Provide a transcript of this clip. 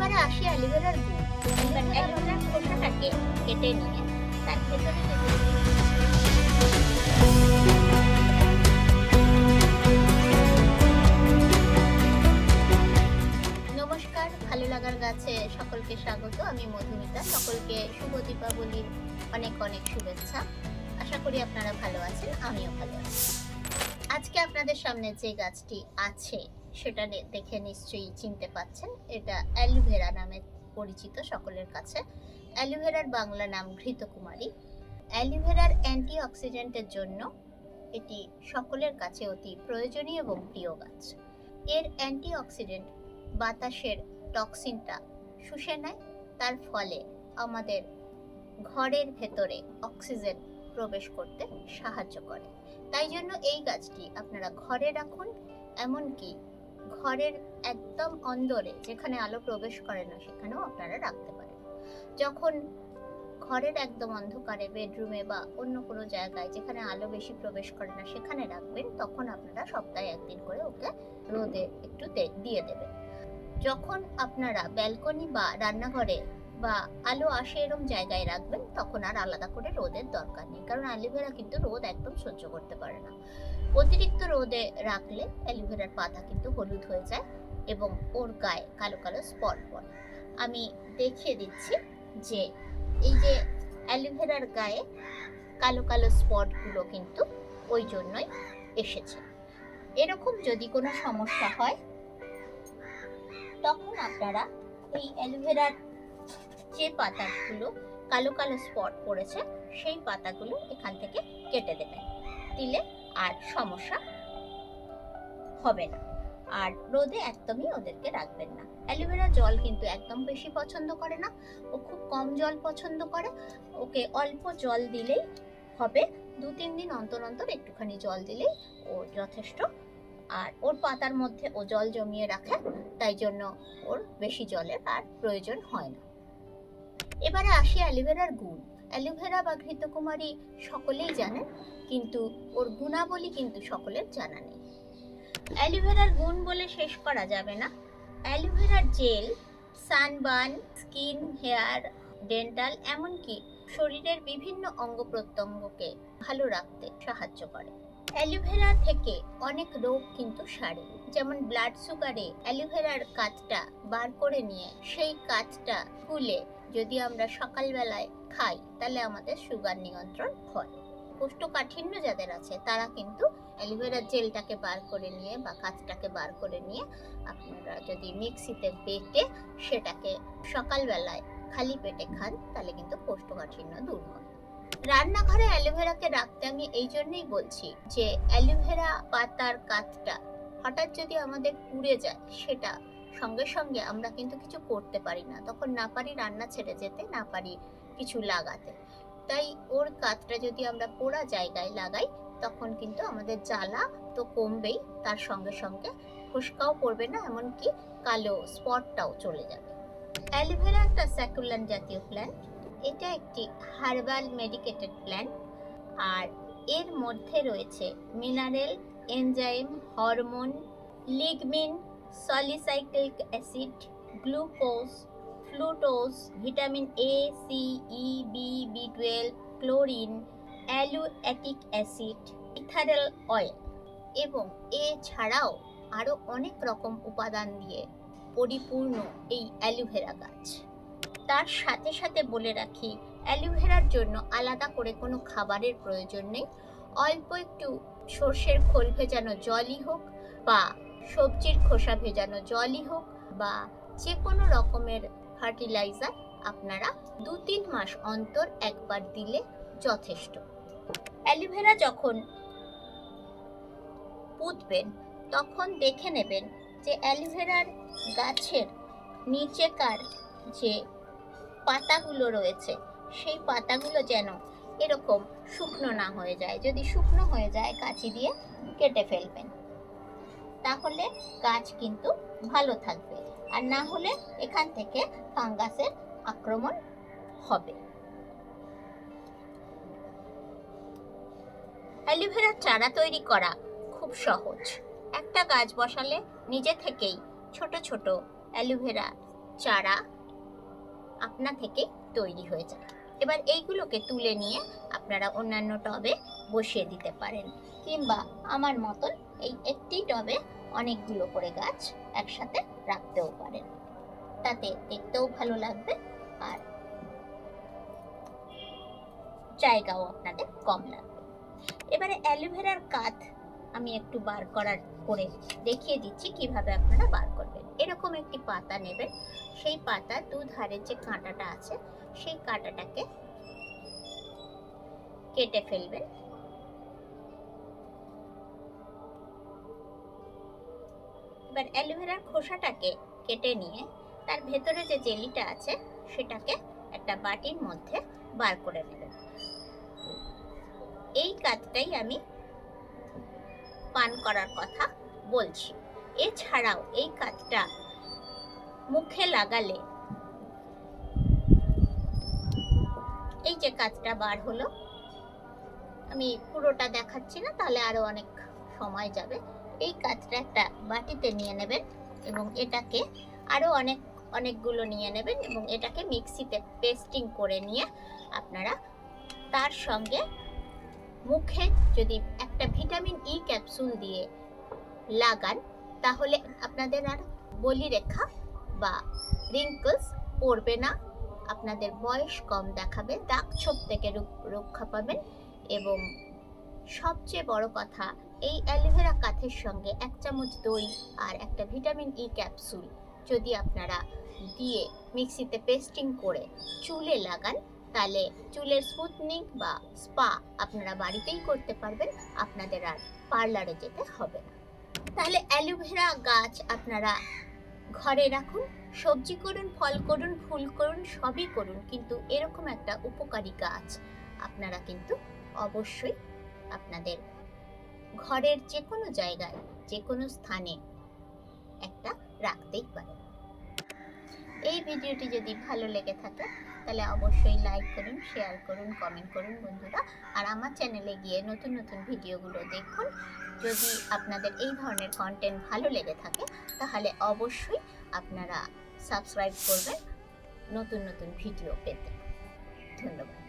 এবারে আসি অ্যালোভেরার গুণ। অ্যালোভেরার খোসাটাকে কেটে নিয়ে তার ভেতরে নমস্কার, ভালো লাগার গাছে সকলকে স্বাগত। আমি মধুমিতা। সকলকে শুভ দীপাবলির অনেক অনেক শুভেচ্ছা। আশা করি আপনারা ভালো আছেন, আমিও ভালো আছি। আজকে আপনাদের সামনে যে গাছটি আছে সেটা দেখে নিশ্চয়ই চিনতে পাচ্ছেন। এটা অ্যালোভেরা নামে পরিচিত সকলের কাছে। অ্যালোভেরার বাংলা নাম ঘৃতকুমারী। অ্যালোভেরার অ্যান্টিঅক্সিডেন্টের জন্য এটি সকলের কাছে অতি প্রয়োজনীয় এবং প্রিয় গাছ। এর অ্যান্টিঅক্সিডেন্ট বাতাসের টক্সিনটা শুষে নেয়, তার ফলে আমাদের ঘরের ভেতরে অক্সিজেন প্রবেশ করতে সাহায্য করে। তাই জন্য এই গাছটি আপনারা ঘরে রাখুন, এমনকি ঘরের একদম অন্দরে যেখানে আলো প্রবেশ করে না সেখানেও আপনারা রাখতে পারেন। যখন ঘরের একদম অন্ধকারে বেডরুমে বা অন্য কোনো জায়গায় যেখানে আলো বেশি প্রবেশ করে না সেখানে রাখবেন, তখন আপনারা সপ্তাহে একদিন করে ওকে রোদে একটু দিয়ে দেবেন। যখন আপনারা ব্যালকনি বা রান্নাঘরে বা আলো আসে এরকম জায়গায় রাখবেন, তখন আর আলাদা করে রোদের দরকার নেই, কারণ অ্যালোভেরা কিন্তু রোদ একদম সহ্য করতে পারে না। অতিরিক্ত রোদে রাখলে অ্যালোভেরার পাতা কিন্তু হলুদ হয়ে যায় এবং ওর গায়ে কালো কালো স্পট পড়ে। আমি দেখিয়ে দিচ্ছি যে এই যে অ্যালোভেরার গায়ে কালো কালো স্পটগুলো কিন্তু ওই জন্যই এসেছে। এরকম যদি কোনো সমস্যা হয় তখন আপনারা এই অ্যালোভেরার যে পাতাগুলো কালো কালো স্পট পড়েছে সেই পাতাগুলো এখান থেকে কেটে দেবেন, দিলে আর সমস্যা হবে না। আর রোদে একদমই ওদেরকে রাখবেন না। অ্যালোভেরা জল কিন্তু একদম বেশি পছন্দ করে না, ও খুব কম জল পছন্দ করে। ওকে অল্প জল দিলেই হবে, 2-3 দিন অন্তর অন্তর একটুখানি জল দিলেই ও যথেষ্ট। আর ওর পাতার মধ্যে ও জল জমিয়ে রাখে, তাই জন্য ওর বেশি জলের আর প্রয়োজন হয় না। এবারে আসি অ্যালোভেরার গুণ। অ্যালোভেরা বা ঘৃতকুমারী সকলেই জানেন, কিন্তু ওর গুণাবলী কিন্তু সকলের জানা নেই। অ্যালোভেরার গুণ বলে শেষ করা যাবে না। অ্যালোভেরার gel sunburn, skin, hair, dental, এমনকি শরীরের বিভিন্ন অঙ্গ প্রত্যঙ্গকে ভালো রাখতে সাহায্য করে। অ্যালোভেরা থেকে অনেক রোগ কিন্তু সারে, যেমন ব্লাড সুগারে অ্যালোভেরার কাঠটা বার করে নিয়ে সেই কাঠটা গুলে যদি আমরা সকালবেলায় খাই তাহলে আমাদের সুগার নিয়ন্ত্রণ হয়। কোষ্ঠকাঠিন্য যাদের আছে তারা কিন্তু অ্যালোভেরার জেলটাকে বার করে নিয়ে বা কাঠটাকে বার করে নিয়ে আপনারা যদি মিক্সিতে বেটে সেটাকে সকালবেলায় খালি পেটে খান তাহলে কিন্তু কোষ্ঠকাঠিন্য দূর হয়। রান্নাঘরে অ্যালোভেরাকে রাখতে আমি এই জন্যই বলছি যে অ্যালোভেরা পাতার কাঠটা হঠাৎ যদি আমাদের পুড়ে যায়, সেটা সঙ্গে সঙ্গে আমরা কিন্তু কিছু করতে পারি না, তখন না পারি রান্না ছেড়ে যেতে, না পারি কিছু লাগাতে। তাই ওর কাঠটা যদি আমরা পোড়া জায়গায় লাগাই তখন কিন্তু আমাদের জ্বালা তো কমবেই, তার সঙ্গে সঙ্গে ফোস্কাও পড়বে না, এমনকি কালো স্পটটাও চলে যাবে। অ্যালোভেরা একটা স্যাকুল্যান্ট জাতীয় প্ল্যান্ট। এটা একটি হার্বাল মেডিকেটেড প্ল্যান্ট, আর এর মধ্যে রয়েছে মিনারেল, এনজাইম, হরমোন, লিগমিন, salicylic acid, glucose, fructose, vitamin A, C, E, B, বি12, ক্লোরিন, অ্যালুঅ্যাটিক অ্যাসিড, ইথারেল অয়েল এবং এছাড়াও আরও অনেক রকম উপাদান দিয়ে পরিপূর্ণ এই অ্যালোভেরা গাছ। তার সাথে সাথে বলে রাখি, অ্যালোভেরার জন্য আলাদা করে কোনো খাবারের প্রয়োজন নেই। অল্প একটু সর্ষের খোল ভেজানো জলই হোক বা সবজির খোসা ভেজানো জলই হোক বা যে কোনো রকমের ফার্টিলাইজার আপনারা 2-3 মাস অন্তর একবার দিলে যথেষ্ট। অ্যালোভেরা যখন পুঁতবেন তখন দেখে নেবেন যে অ্যালোভেরার গাছের নিচেকার যে পাতাগুলো রয়েছে সেই পাতাগুলো যেন এরকম শুকনো না হয়ে যায়। যদি শুকনো হয়ে যায় কাঁচি দিয়ে কেটে ফেলবেন, তাহলে গাছ কিন্তু ভালো থাকবে, আর না হলে এখান থেকে ফাঙ্গাসের আক্রমণ হবে। অ্যালোভেরার চারা তৈরি করা খুব সহজ। একটা গাছ বসালে নিজে থেকেই ছোট ছোট অ্যালোভেরা চারা আপনা থেকে তৈরি হয়ে যায়। এবার এইগুলোকে তুলে নিয়ে আপনারা অন্যান্য টবে বসিয়ে দিতে পারেন, কিংবা আমার মতন এই একটি টবে অনেকগুলো করে গাছ একসাথে রাখতেও পারেন। তাতে দেখতেও ভালো লাগবে আর জায়গাও আপনাদের কম লাগবে। এবারে অ্যালোভেরার কাঠ আমি একটু বার করে দেখিয়ে দিচ্ছি কিভাবে আপনারা বার করবেন। এরকম একটি পাতা নেবেন, সেই পাতা দুধারে যে কাঁটাটা আছে সেই কাঁটাটাকে কেটে ফেলবেন। এবার অ্যালোভেরার খোসাটাকে কেটে নিয়ে তার ভেতরে যে জেলিটা আছে সেটাকে একটা বাটির মধ্যে বার করে নেবেন। এই কাজটাই আমি পান করার কথা বলছি। এছাড়াও এই কাজটা মুখে লাগালে, এই যে কাজটা বার হলো, আমি পুরোটা দেখাচ্ছি না, তাহলে আরো অনেক সময় যাবে। এই কাজটা একটা বাটিতে নিয়ে নেবেন এবং এটাকে আরো অনেকগুলো নিয়ে নেবেন এবং এটাকে মিক্সিতে পেস্টিং করে নিয়ে আপনারা তার সঙ্গে মুখে যদি একটা ভিটামিন ই ক্যাপসুল দিয়ে লাগান, তাহলে আপনাদের আর বলিরেখা বা রিঙ্কলস পড়বে না, আপনাদের বয়স কম দেখাবে, দাগ ছোপ থেকে রক্ষা পাবেন। এবং সবচেয়ে বড় কথা, এই অ্যালোভেরা কাঠের সঙ্গে 1 চামচ দই আর একটা ভিটামিন ই ক্যাপসুল যদি আপনারা দিয়ে মিক্সিতে পেস্টিং করে চুলে লাগান, তাহলে চুলের স্মুথনিং বা স্পা আপনারা বাড়িতেই করতে পারবেন, আপনাদের আর পার্লারে যেতে হবে না। তাহলে অ্যালোভেরা গাছ আপনারা ঘরে রাখুন, সবজি করুন, ফল করুন, ফুল করুন, সবই করুন, কিন্তু এরকম একটা উপকারী গাছ আপনারা কিন্তু অবশ্যই আপনাদের ঘরের যে কোনো জায়গায়, যে কোনো স্থানে একটা রাখতেই পারেন। এই ভিডিওটি যদি ভালো লেগে থাকে তাহলে অবশ্যই লাইক করুন, শেয়ার করুন, কমেন্ট করুন বন্ধুরা। আর আমার চ্যানেলে গিয়ে নতুন নতুন ভিডিওগুলো দেখুন। যদি আপনাদের এই ধরনের কন্টেন্ট ভালো লেগে থাকে তাহলে অবশ্যই আপনারা সাবস্ক্রাইব করবেন নতুন নতুন ভিডিও পেতে। ধন্যবাদ।